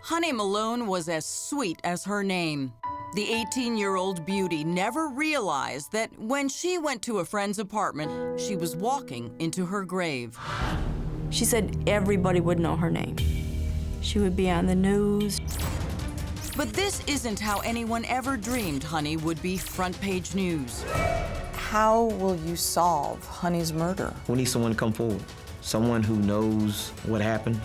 Honey Malone was as sweet as her name. The 18-year-old beauty never realized that when she went to a friend's apartment, she was walking into her grave. She said everybody would know her name. She would be on the news. But this isn't how anyone ever dreamed Honey would be front-page news. How will you solve Honey's murder? We need someone to come forward, someone who knows what happened.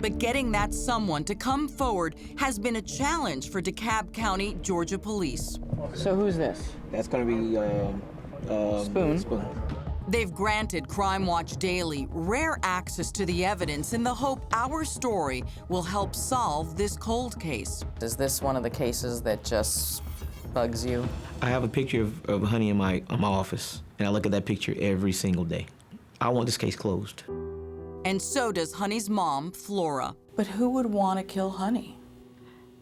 But getting that someone to come forward has been a challenge for DeKalb County, Georgia police. So who's this? That's gonna be Spoon. They've granted Crime Watch Daily rare access to the evidence in the hope our story will help solve this cold case. Is this one of the cases that just bugs you? I have a picture of Honey in my office, and I look at that picture every single day. I want this case closed. And so does Honey's mom, Flora. But who would want to kill Honey?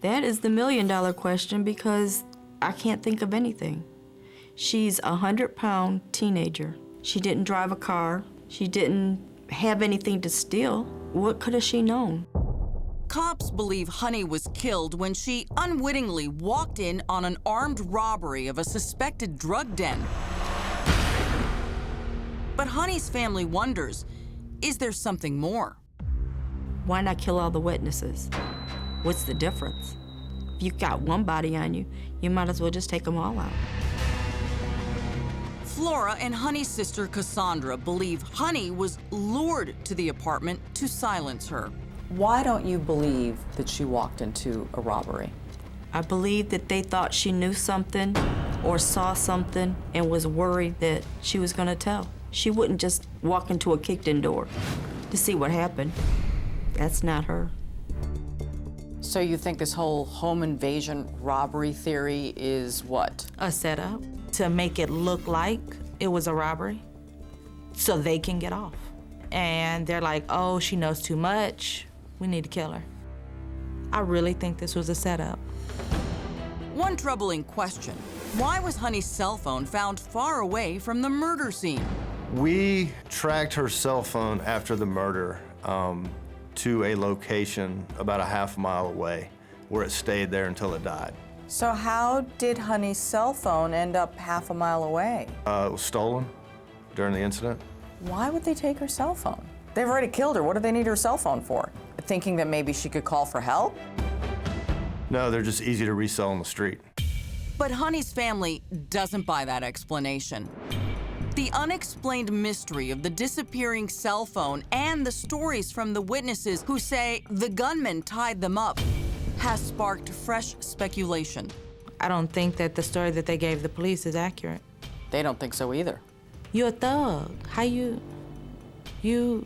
That is the million-dollar question because I can't think of anything. She's a 100-pound teenager. She didn't drive a car. She didn't have anything to steal. What could have she known? Cops believe Honey was killed when she unwittingly walked in on an armed robbery of a suspected drug den. But Honey's family wonders, is there something more? Why not kill all the witnesses? What's the difference? If you got one body on you, you might as well just take them all out. Flora and Honey's sister Cassandra believe Honey was lured to the apartment to silence her. Why don't you believe that she walked into a robbery? I believe that they thought she knew something or saw something and was worried that she was gonna tell. She wouldn't just walk into a kicked-in door to see what happened. That's not her. So you think this whole home invasion robbery theory is what? A setup to make it look like it was a robbery so they can get off. And they're like, oh, she knows too much. We need to kill her. I really think this was a setup. One troubling question: why was Honey's cell phone found far away from the murder scene? We tracked her cell phone after the murder to a location about a half mile away where it stayed there until it died. So how did Honey's cell phone end up half a mile away? It was stolen during the incident. Why would they take her cell phone? They've already killed her. What do they need her cell phone for? Thinking that maybe she could call for help? No, they're just easy to resell on the street. But Honey's family doesn't buy that explanation. The unexplained mystery of the disappearing cell phone and the stories from the witnesses who say the gunman tied them up has sparked fresh speculation. I don't think that the story that they gave the police is accurate. They don't think so either. You're a thug. How you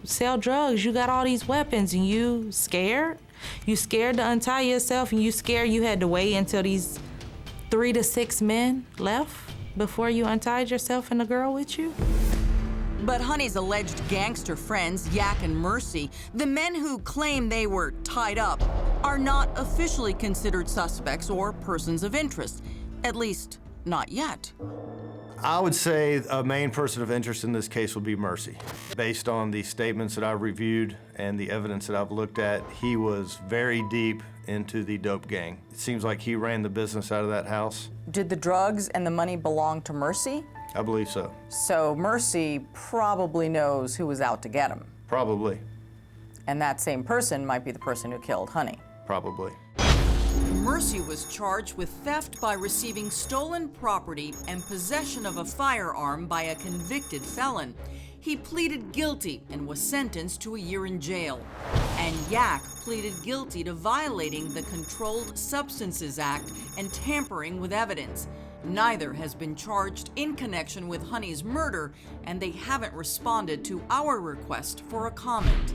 sell drugs, you got all these weapons and you scared? You scared to untie yourself and you scared you had to wait until these 3 to 6 men left before you untied yourself and the girl with you? But Honey's alleged gangster friends, Yak and Mercy, the men who claim they were tied up, are not officially considered suspects or persons of interest, at least not yet. I would say a main person of interest in this case would be Mercy. Based on the statements that I've reviewed and the evidence that I've looked at, he was very deep into the dope gang. It seems like he ran the business out of that house. Did the drugs and the money belong to Mercy? I believe so. So Mercy probably knows who was out to get him. Probably. And that same person might be the person who killed Honey. Probably. Mercy was charged with theft by receiving stolen property and possession of a firearm by a convicted felon. He pleaded guilty and was sentenced to a year in jail. And Yak pleaded guilty to violating the Controlled Substances Act and tampering with evidence. Neither has been charged in connection with Honey's murder, and they haven't responded to our request for a comment.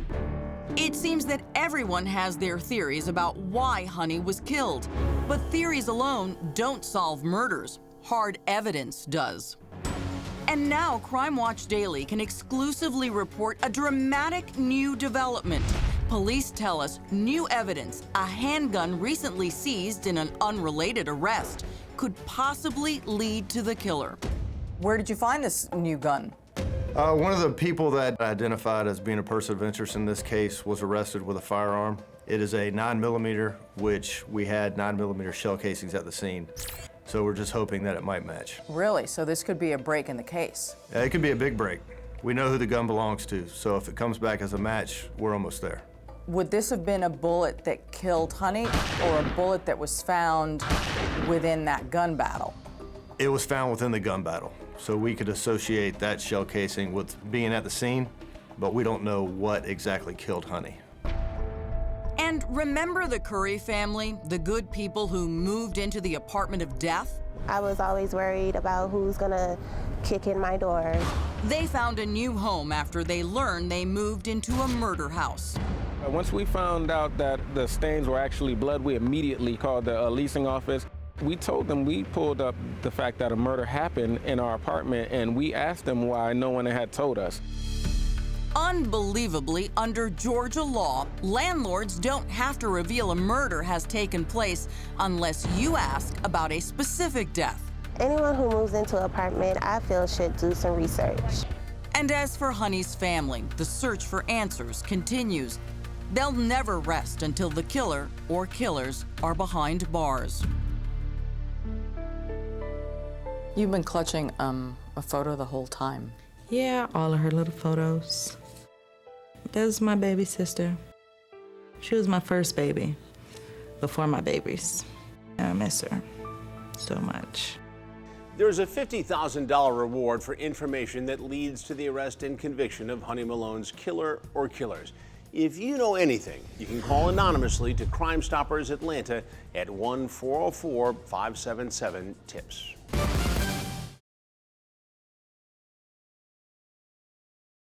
It seems that everyone has their theories about why Honey was killed, but theories alone don't solve murders. Hard evidence does. And now Crime Watch Daily can exclusively report a dramatic new development. Police tell us new evidence, a handgun recently seized in an unrelated arrest, could possibly lead to the killer. Where did you find this new gun? One of the people that identified as being a person of interest in this case was arrested with a firearm. It is a 9mm, which we had 9mm shell casings at the scene. So we're just hoping that it might match. Really? So this could be a break in the case? It could be a big break. We know who the gun belongs to, so if it comes back as a match, we're almost there. Would this have been a bullet that killed Honey or a bullet that was found within that gun battle? It was found within the gun battle, so we could associate that shell casing with being at the scene, but we don't know what exactly killed Honey. And remember the Curry family, the good people who moved into the apartment of death? I was always worried about who's gonna kick in my door. They found a new home after they learned they moved into a murder house. Once we found out that the stains were actually blood, we immediately called the leasing office. We told them we pulled up the fact that a murder happened in our apartment, and we asked them why no one had told us. Unbelievably, under Georgia law, landlords don't have to reveal a murder has taken place unless you ask about a specific death. Anyone who moves into an apartment, I feel, should do some research. And as for Honey's family, the search for answers continues. They'll never rest until the killer or killers are behind bars. You've been clutching a photo the whole time. Yeah, all of her little photos. That's my baby sister. She was my first baby before my babies. I miss her so much. There's a $50,000 reward for information that leads to the arrest and conviction of Honey Malone's killer or killers. If you know anything, you can call anonymously to Crime Stoppers Atlanta at 1-404-577-TIPS.